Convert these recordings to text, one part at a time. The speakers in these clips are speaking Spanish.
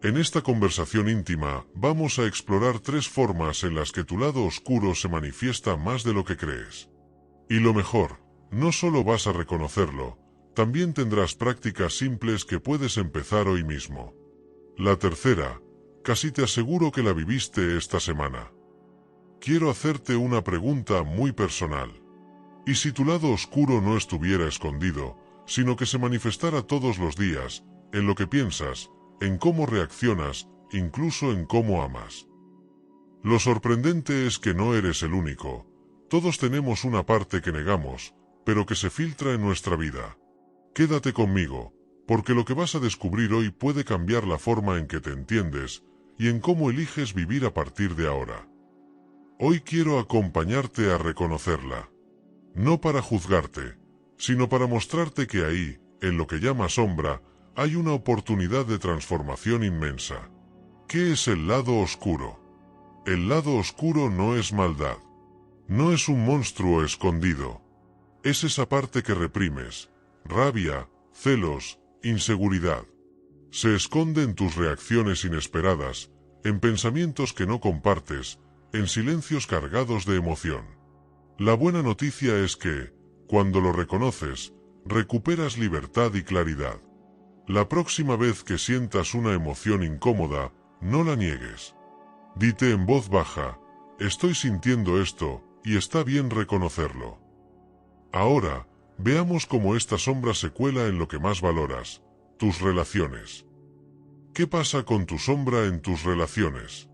En esta conversación íntima vamos a explorar 3 formas en las que tu lado oscuro se manifiesta más de lo que crees. Y lo mejor, no solo vas a reconocerlo, también tendrás prácticas simples que puedes empezar hoy mismo. La tercera, casi te aseguro que la viviste esta semana. Quiero hacerte una pregunta muy personal. ¿Y si tu lado oscuro no estuviera escondido, sino que se manifestara todos los días, en lo que piensas, en cómo reaccionas, incluso en cómo amas? Lo sorprendente es que no eres el único. Todos tenemos una parte que negamos, pero que se filtra en nuestra vida. Quédate conmigo, porque lo que vas a descubrir hoy puede cambiar la forma en que te entiendes y en cómo eliges vivir a partir de ahora. Hoy quiero acompañarte a reconocerla. No para juzgarte, sino para mostrarte que ahí, en lo que llamas sombra, hay una oportunidad de transformación inmensa. ¿Qué es el lado oscuro? El lado oscuro no es maldad. No es un monstruo escondido. Es esa parte que reprimes, rabia, celos, inseguridad. Se esconde en tus reacciones inesperadas, en pensamientos que no compartes, en silencios cargados de emoción. La buena noticia es que, cuando lo reconoces, recuperas libertad y claridad. La próxima vez que sientas una emoción incómoda, no la niegues. Dite en voz baja, estoy sintiendo esto, y está bien reconocerlo. Ahora, veamos cómo esta sombra se cuela en lo que más valoras, tus relaciones. ¿Qué pasa con tu sombra en tus relaciones?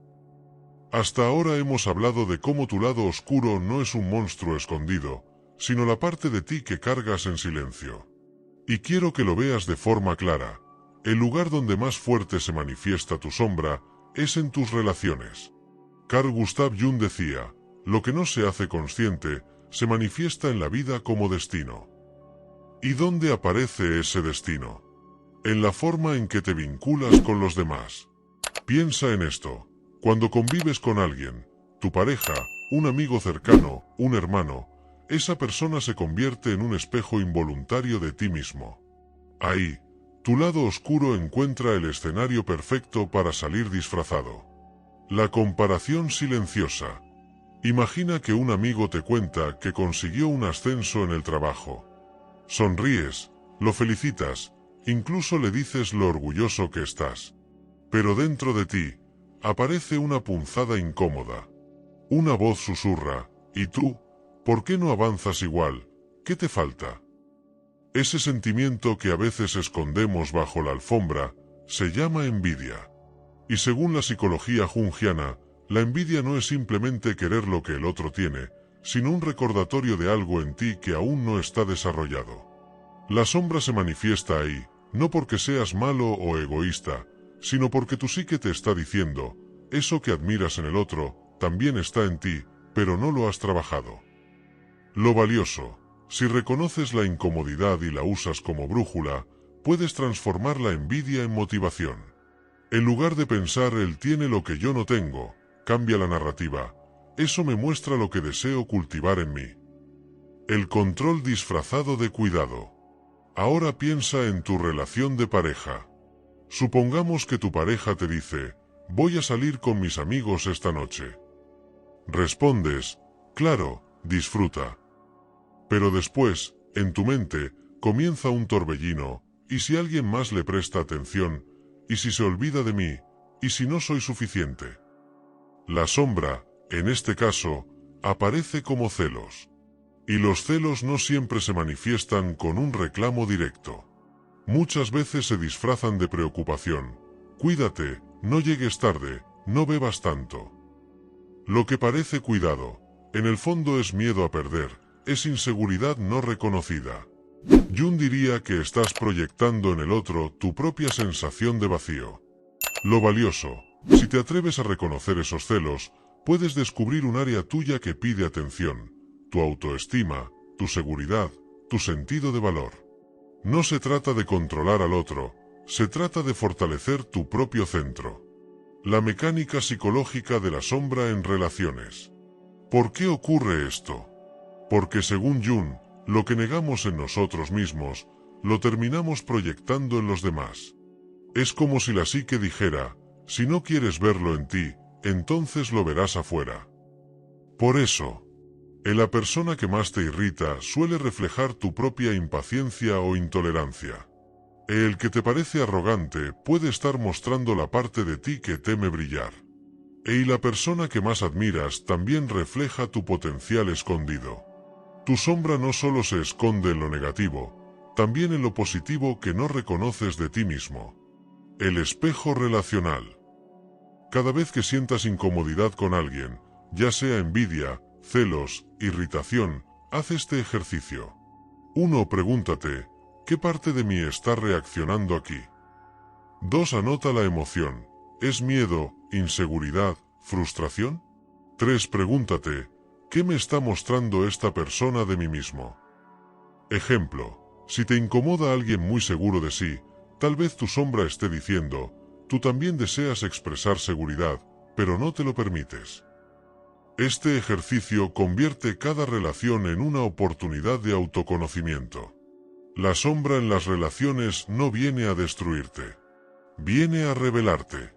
Hasta ahora hemos hablado de cómo tu lado oscuro no es un monstruo escondido, sino la parte de ti que cargas en silencio. Y quiero que lo veas de forma clara. El lugar donde más fuerte se manifiesta tu sombra es en tus relaciones. Carl Gustav Jung decía, lo que no se hace consciente, se manifiesta en la vida como destino. ¿Y dónde aparece ese destino? En la forma en que te vinculas con los demás. Piensa en esto. Cuando convives con alguien, tu pareja, un amigo cercano, un hermano, esa persona se convierte en un espejo involuntario de ti mismo. Ahí, tu lado oscuro encuentra el escenario perfecto para salir disfrazado. La comparación silenciosa. Imagina que un amigo te cuenta que consiguió un ascenso en el trabajo. Sonríes, lo felicitas, incluso le dices lo orgulloso que estás. Pero dentro de ti, aparece una punzada incómoda. Una voz susurra, ¿y tú? ¿Por qué no avanzas igual? ¿Qué te falta? Ese sentimiento que a veces escondemos bajo la alfombra, se llama envidia. Y según la psicología junguiana, la envidia no es simplemente querer lo que el otro tiene, sino un recordatorio de algo en ti que aún no está desarrollado. La sombra se manifiesta ahí, no porque seas malo o egoísta, sino porque tu psique te está diciendo, eso que admiras en el otro, también está en ti, pero no lo has trabajado. Lo valioso, si reconoces la incomodidad y la usas como brújula, puedes transformar la envidia en motivación. En lugar de pensar él tiene lo que yo no tengo, cambia la narrativa, eso me muestra lo que deseo cultivar en mí. El control disfrazado de cuidado. Ahora piensa en tu relación de pareja. Supongamos que tu pareja te dice, voy a salir con mis amigos esta noche. Respondes, claro, disfruta. Pero después, en tu mente, comienza un torbellino, ¿y si alguien más le presta atención? ¿Y si se olvida de mí? ¿Y si no soy suficiente? La sombra, en este caso, aparece como celos. Y los celos no siempre se manifiestan con un reclamo directo. Muchas veces se disfrazan de preocupación. Cuídate, no llegues tarde, no bebas tanto. Lo que parece cuidado, en el fondo es miedo a perder, es inseguridad no reconocida. Jung diría que estás proyectando en el otro tu propia sensación de vacío. Lo valioso, si te atreves a reconocer esos celos, puedes descubrir un área tuya que pide atención, tu autoestima, tu seguridad, tu sentido de valor. No se trata de controlar al otro, se trata de fortalecer tu propio centro. La mecánica psicológica de la sombra en relaciones. ¿Por qué ocurre esto? Porque según Jung, lo que negamos en nosotros mismos, lo terminamos proyectando en los demás. Es como si la psique dijera, si no quieres verlo en ti, entonces lo verás afuera. Por eso, en la persona que más te irrita suele reflejar tu propia impaciencia o intolerancia. El que te parece arrogante puede estar mostrando la parte de ti que teme brillar. Y la persona que más admiras también refleja tu potencial escondido. Tu sombra no solo se esconde en lo negativo, también en lo positivo que no reconoces de ti mismo. El espejo relacional. Cada vez que sientas incomodidad con alguien, ya sea envidia, celos, irritación, haz este ejercicio. 1. Pregúntate, ¿qué parte de mí está reaccionando aquí? 2. Anota la emoción. ¿Es miedo, inseguridad, frustración? 3. Pregúntate, ¿qué me está mostrando esta persona de mí mismo? Ejemplo, si te incomoda alguien muy seguro de sí, tal vez tu sombra esté diciendo, tú también deseas expresar seguridad, pero no te lo permites. Este ejercicio convierte cada relación en una oportunidad de autoconocimiento. La sombra en las relaciones no viene a destruirte, viene a revelarte.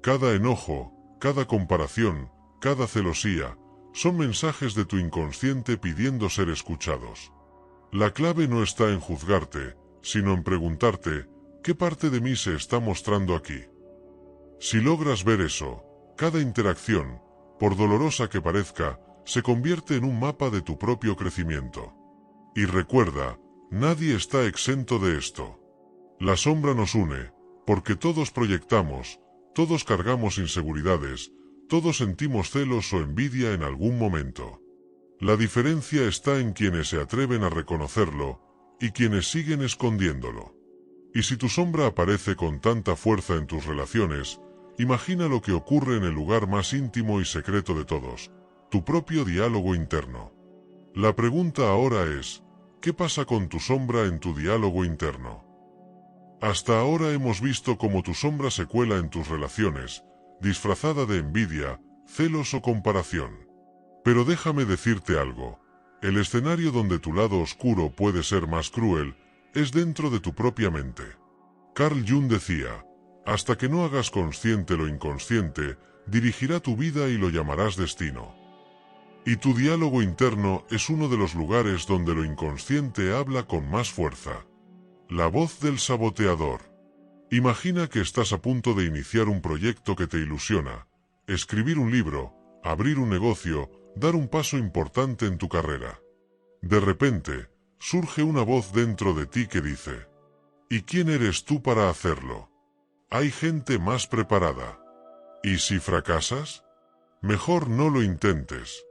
Cada enojo, cada comparación, cada celosía, son mensajes de tu inconsciente pidiendo ser escuchados. La clave no está en juzgarte, sino en preguntarte, ¿qué parte de mí se está mostrando aquí? Si logras ver eso, cada interacción, por dolorosa que parezca, se convierte en un mapa de tu propio crecimiento. Y recuerda, nadie está exento de esto. La sombra nos une, porque todos proyectamos, todos cargamos inseguridades, todos sentimos celos o envidia en algún momento. La diferencia está en quienes se atreven a reconocerlo y quienes siguen escondiéndolo. Y si tu sombra aparece con tanta fuerza en tus relaciones, imagina lo que ocurre en el lugar más íntimo y secreto de todos, tu propio diálogo interno. La pregunta ahora es, ¿qué pasa con tu sombra en tu diálogo interno? Hasta ahora hemos visto cómo tu sombra se cuela en tus relaciones, disfrazada de envidia, celos o comparación. Pero déjame decirte algo, el escenario donde tu lado oscuro puede ser más cruel, es dentro de tu propia mente. Carl Jung decía, hasta que no hagas consciente lo inconsciente, dirigirá tu vida y lo llamarás destino. Y tu diálogo interno es uno de los lugares donde lo inconsciente habla con más fuerza. La voz del saboteador. Imagina que estás a punto de iniciar un proyecto que te ilusiona, escribir un libro, abrir un negocio, dar un paso importante en tu carrera. De repente, surge una voz dentro de ti que dice, ¿y quién eres tú para hacerlo? Hay gente más preparada. ¿Y si fracasas? Mejor no lo intentes.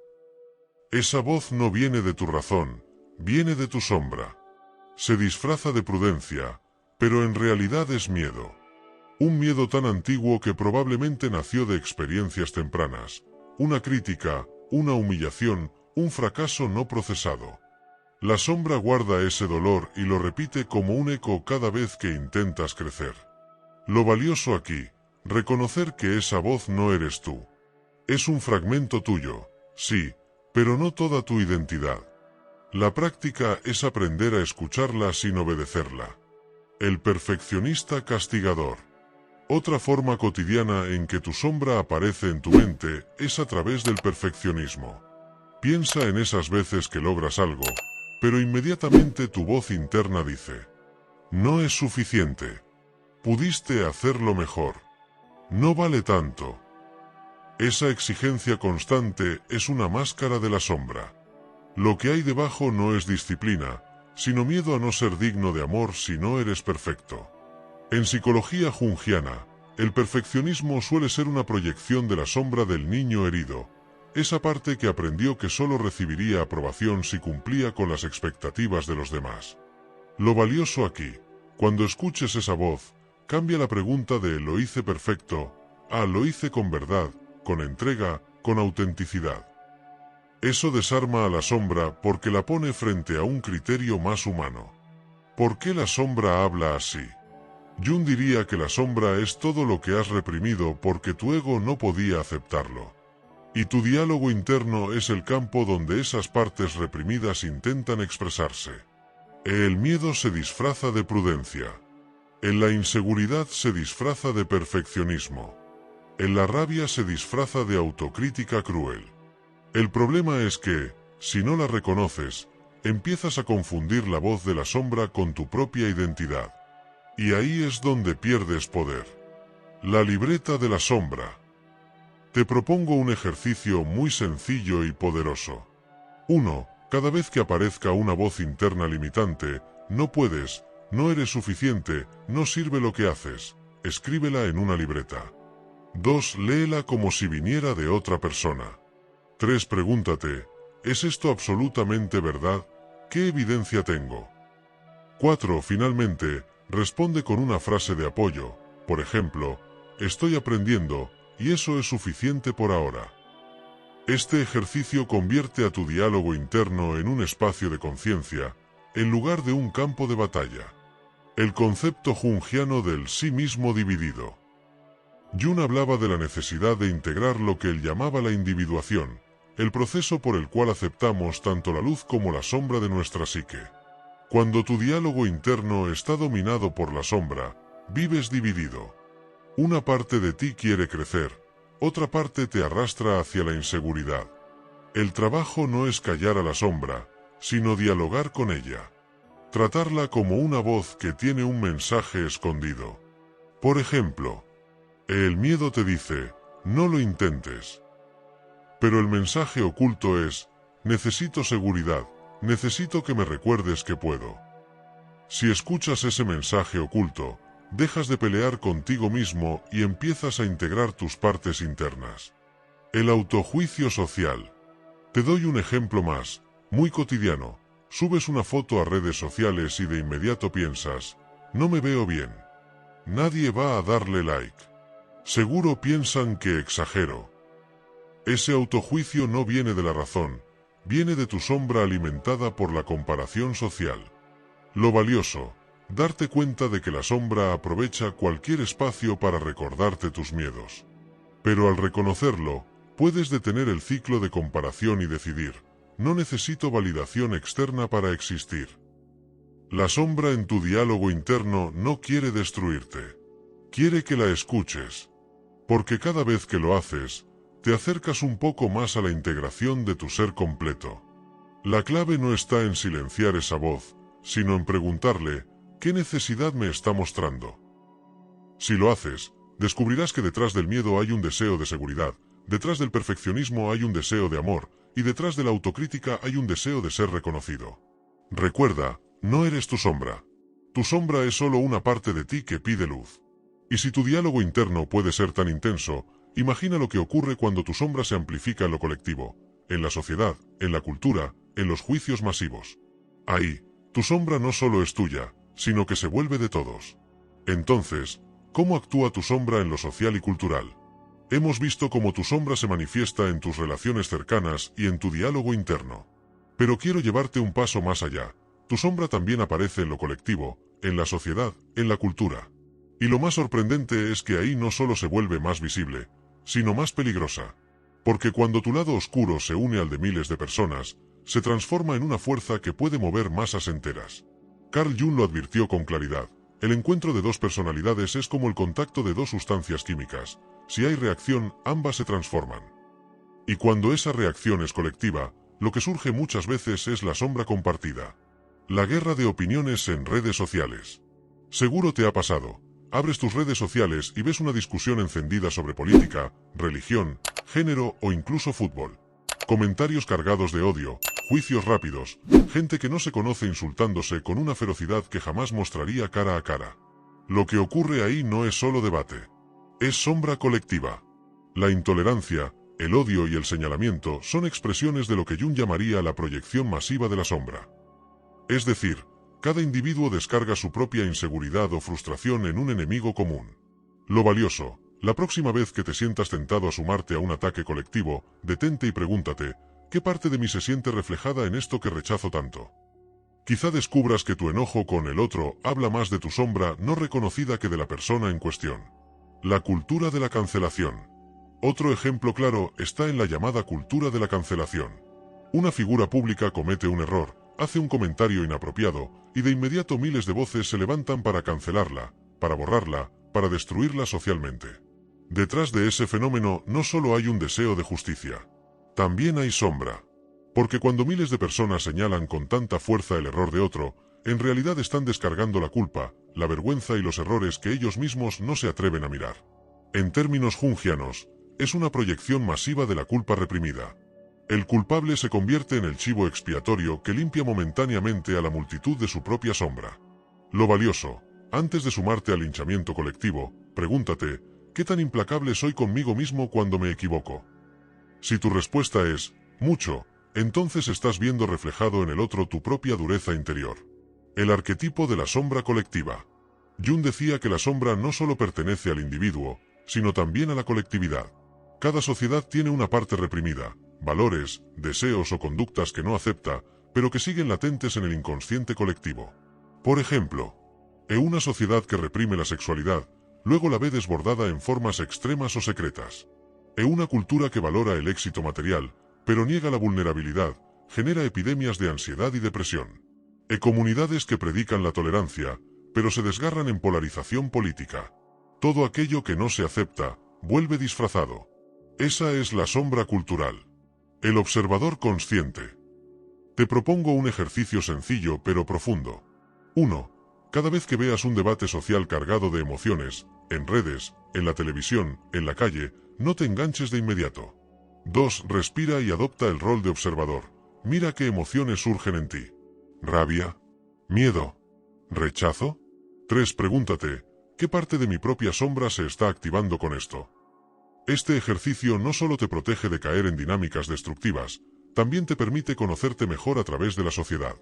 Esa voz no viene de tu razón, viene de tu sombra. Se disfraza de prudencia, pero en realidad es miedo. Un miedo tan antiguo que probablemente nació de experiencias tempranas, una crítica, una humillación, un fracaso no procesado. La sombra guarda ese dolor y lo repite como un eco cada vez que intentas crecer. Lo valioso aquí, reconocer que esa voz no eres tú. Es un fragmento tuyo, sí, pero no toda tu identidad. La práctica es aprender a escucharla sin obedecerla. El perfeccionista castigador. Otra forma cotidiana en que tu sombra aparece en tu mente es a través del perfeccionismo. Piensa en esas veces que logras algo, pero inmediatamente tu voz interna dice, no es suficiente. Pudiste hacerlo mejor. No vale tanto. Esa exigencia constante es una máscara de la sombra. Lo que hay debajo no es disciplina, sino miedo a no ser digno de amor si no eres perfecto. En psicología junguiana, el perfeccionismo suele ser una proyección de la sombra del niño herido, esa parte que aprendió que solo recibiría aprobación si cumplía con las expectativas de los demás. Lo valioso aquí, cuando escuches esa voz, cambia la pregunta de ¿lo hice perfecto? A ¿lo hice con verdad, con entrega, con autenticidad? Eso desarma a la sombra porque la pone frente a un criterio más humano. ¿Por qué la sombra habla así? Jung diría que la sombra es todo lo que has reprimido porque tu ego no podía aceptarlo. Y tu diálogo interno es el campo donde esas partes reprimidas intentan expresarse. El miedo se disfraza de prudencia. En la inseguridad se disfraza de perfeccionismo. En la rabia se disfraza de autocrítica cruel. El problema es que, si no la reconoces, empiezas a confundir la voz de la sombra con tu propia identidad. Y ahí es donde pierdes poder. La libreta de la sombra. Te propongo un ejercicio muy sencillo y poderoso. 1. Cada vez que aparezca una voz interna limitante, no puedes, no eres suficiente, no sirve lo que haces, escríbela en una libreta. 2. Léela como si viniera de otra persona. 3. Pregúntate, ¿es esto absolutamente verdad? ¿Qué evidencia tengo? 4. Finalmente, responde con una frase de apoyo, por ejemplo, estoy aprendiendo, y eso es suficiente por ahora. Este ejercicio convierte a tu diálogo interno en un espacio de conciencia, en lugar de un campo de batalla. El concepto jungiano del sí mismo dividido. Jung hablaba de la necesidad de integrar lo que él llamaba la individuación, el proceso por el cual aceptamos tanto la luz como la sombra de nuestra psique. Cuando tu diálogo interno está dominado por la sombra, vives dividido. Una parte de ti quiere crecer, otra parte te arrastra hacia la inseguridad. El trabajo no es callar a la sombra, sino dialogar con ella. Tratarla como una voz que tiene un mensaje escondido. Por ejemplo, el miedo te dice, no lo intentes. Pero el mensaje oculto es, necesito seguridad, necesito que me recuerdes que puedo. Si escuchas ese mensaje oculto, dejas de pelear contigo mismo y empiezas a integrar tus partes internas. El autojuicio social. Te doy un ejemplo más, muy cotidiano. Subes una foto a redes sociales y de inmediato piensas, no me veo bien. Nadie va a darle like. Seguro piensan que exagero. Ese autojuicio no viene de la razón, viene de tu sombra alimentada por la comparación social. Lo valioso, darte cuenta de que la sombra aprovecha cualquier espacio para recordarte tus miedos. Pero al reconocerlo, puedes detener el ciclo de comparación y decidir, no necesito validación externa para existir. La sombra en tu diálogo interno no quiere destruirte. Quiere que la escuches. Porque cada vez que lo haces, te acercas un poco más a la integración de tu ser completo. La clave no está en silenciar esa voz, sino en preguntarle, ¿qué necesidad me está mostrando? Si lo haces, descubrirás que detrás del miedo hay un deseo de seguridad, detrás del perfeccionismo hay un deseo de amor, y detrás de la autocrítica hay un deseo de ser reconocido. Recuerda, no eres tu sombra. Tu sombra es solo una parte de ti que pide luz. Y si tu diálogo interno puede ser tan intenso, imagina lo que ocurre cuando tu sombra se amplifica en lo colectivo, en la sociedad, en la cultura, en los juicios masivos. Ahí, tu sombra no solo es tuya, sino que se vuelve de todos. Entonces, ¿cómo actúa tu sombra en lo social y cultural? Hemos visto cómo tu sombra se manifiesta en tus relaciones cercanas y en tu diálogo interno. Pero quiero llevarte un paso más allá. Tu sombra también aparece en lo colectivo, en la sociedad, en la cultura. Y lo más sorprendente es que ahí no solo se vuelve más visible, sino más peligrosa. Porque cuando tu lado oscuro se une al de miles de personas, se transforma en una fuerza que puede mover masas enteras. Carl Jung lo advirtió con claridad. El encuentro de dos personalidades es como el contacto de dos sustancias químicas. Si hay reacción, ambas se transforman. Y cuando esa reacción es colectiva, lo que surge muchas veces es la sombra compartida. La guerra de opiniones en redes sociales. Seguro te ha pasado. Abres tus redes sociales y ves una discusión encendida sobre política, religión, género o incluso fútbol. Comentarios cargados de odio, juicios rápidos, gente que no se conoce insultándose con una ferocidad que jamás mostraría cara a cara. Lo que ocurre ahí no es solo debate. Es sombra colectiva. La intolerancia, el odio y el señalamiento son expresiones de lo que Jung llamaría la proyección masiva de la sombra. Es decir, cada individuo descarga su propia inseguridad o frustración en un enemigo común. Lo valioso, la próxima vez que te sientas tentado a sumarte a un ataque colectivo, detente y pregúntate, ¿qué parte de mí se siente reflejada en esto que rechazo tanto? Quizá descubras que tu enojo con el otro habla más de tu sombra no reconocida que de la persona en cuestión. La cultura de la cancelación. Otro ejemplo claro está en la llamada cultura de la cancelación. Una figura pública comete un error, hace un comentario inapropiado, y de inmediato miles de voces se levantan para cancelarla, para borrarla, para destruirla socialmente. Detrás de ese fenómeno no solo hay un deseo de justicia, también hay sombra. Porque cuando miles de personas señalan con tanta fuerza el error de otro, en realidad están descargando la culpa, la vergüenza y los errores que ellos mismos no se atreven a mirar. En términos jungianos, es una proyección masiva de la culpa reprimida. El culpable se convierte en el chivo expiatorio que limpia momentáneamente a la multitud de su propia sombra. Lo valioso, antes de sumarte al linchamiento colectivo, pregúntate, ¿qué tan implacable soy conmigo mismo cuando me equivoco? Si tu respuesta es, mucho, entonces estás viendo reflejado en el otro tu propia dureza interior. El arquetipo de la sombra colectiva. Jung decía que la sombra no solo pertenece al individuo, sino también a la colectividad. Cada sociedad tiene una parte reprimida, valores, deseos o conductas que no acepta, pero que siguen latentes en el inconsciente colectivo. Por ejemplo, en una sociedad que reprime la sexualidad, luego la ve desbordada en formas extremas o secretas. En una cultura que valora el éxito material, pero niega la vulnerabilidad, genera epidemias de ansiedad y depresión. En comunidades que predican la tolerancia, pero se desgarran en polarización política. Todo aquello que no se acepta, vuelve disfrazado. Esa es la sombra cultural. El observador consciente. Te propongo un ejercicio sencillo pero profundo. 1. Cada vez que veas un debate social cargado de emociones, en redes, en la televisión, en la calle, no te enganches de inmediato. 2. Respira y adopta el rol de observador. Mira qué emociones surgen en ti. ¿Rabia? ¿Miedo? ¿Rechazo? 3. Pregúntate, ¿qué parte de mi propia sombra se está activando con esto? Este ejercicio no solo te protege de caer en dinámicas destructivas, también te permite conocerte mejor a través de la sociedad.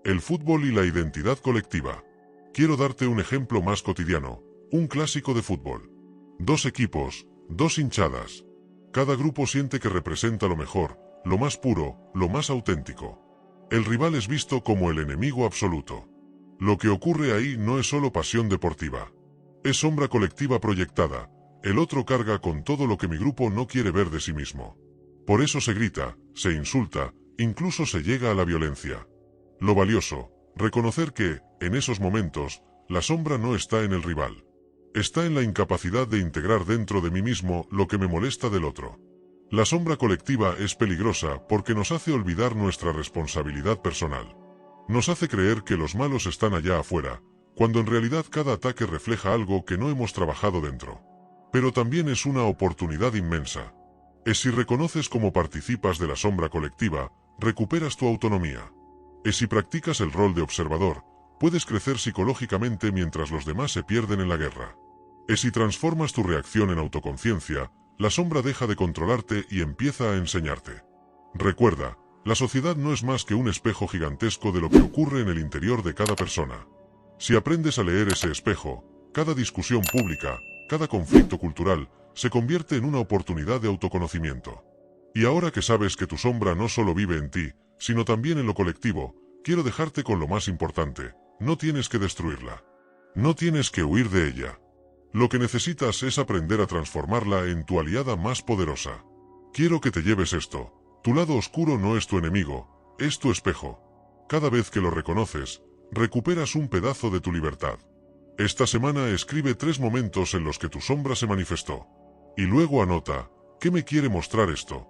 El fútbol y la identidad colectiva. Quiero darte un ejemplo más cotidiano, un clásico de fútbol. 2 equipos, 2 hinchadas. Cada grupo siente que representa lo mejor, lo más puro, lo más auténtico. El rival es visto como el enemigo absoluto. Lo que ocurre ahí no es solo pasión deportiva. Es sombra colectiva proyectada. El otro carga con todo lo que mi grupo no quiere ver de sí mismo. Por eso se grita, se insulta, incluso se llega a la violencia. Lo valioso, reconocer que, en esos momentos, la sombra no está en el rival. Está en la incapacidad de integrar dentro de mí mismo lo que me molesta del otro. La sombra colectiva es peligrosa porque nos hace olvidar nuestra responsabilidad personal. Nos hace creer que los malos están allá afuera, cuando en realidad cada ataque refleja algo que no hemos trabajado dentro. Pero también es una oportunidad inmensa. Es si reconoces cómo participas de la sombra colectiva, recuperas tu autonomía. Es si practicas el rol de observador, puedes crecer psicológicamente mientras los demás se pierden en la guerra. Es si transformas tu reacción en autoconciencia, la sombra deja de controlarte y empieza a enseñarte. Recuerda, la sociedad no es más que un espejo gigantesco de lo que ocurre en el interior de cada persona. Si aprendes a leer ese espejo, cada discusión pública, cada conflicto cultural, se convierte en una oportunidad de autoconocimiento. Y ahora que sabes que tu sombra no solo vive en ti, sino también en lo colectivo, quiero dejarte con lo más importante: no tienes que destruirla. No tienes que huir de ella. Lo que necesitas es aprender a transformarla en tu aliada más poderosa. Quiero que te lleves esto: tu lado oscuro no es tu enemigo, es tu espejo. Cada vez que lo reconoces, recuperas un pedazo de tu libertad. Esta semana escribe 3 momentos en los que tu sombra se manifestó. Y luego anota, ¿qué me quiere mostrar esto?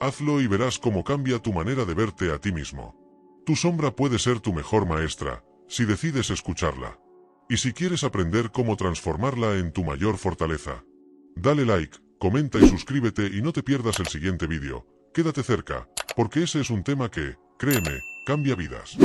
Hazlo y verás cómo cambia tu manera de verte a ti mismo. Tu sombra puede ser tu mejor maestra, si decides escucharla. Y si quieres aprender cómo transformarla en tu mayor fortaleza, dale like, comenta y suscríbete y no te pierdas el siguiente vídeo. Quédate cerca, porque ese es un tema que, créeme, cambia vidas.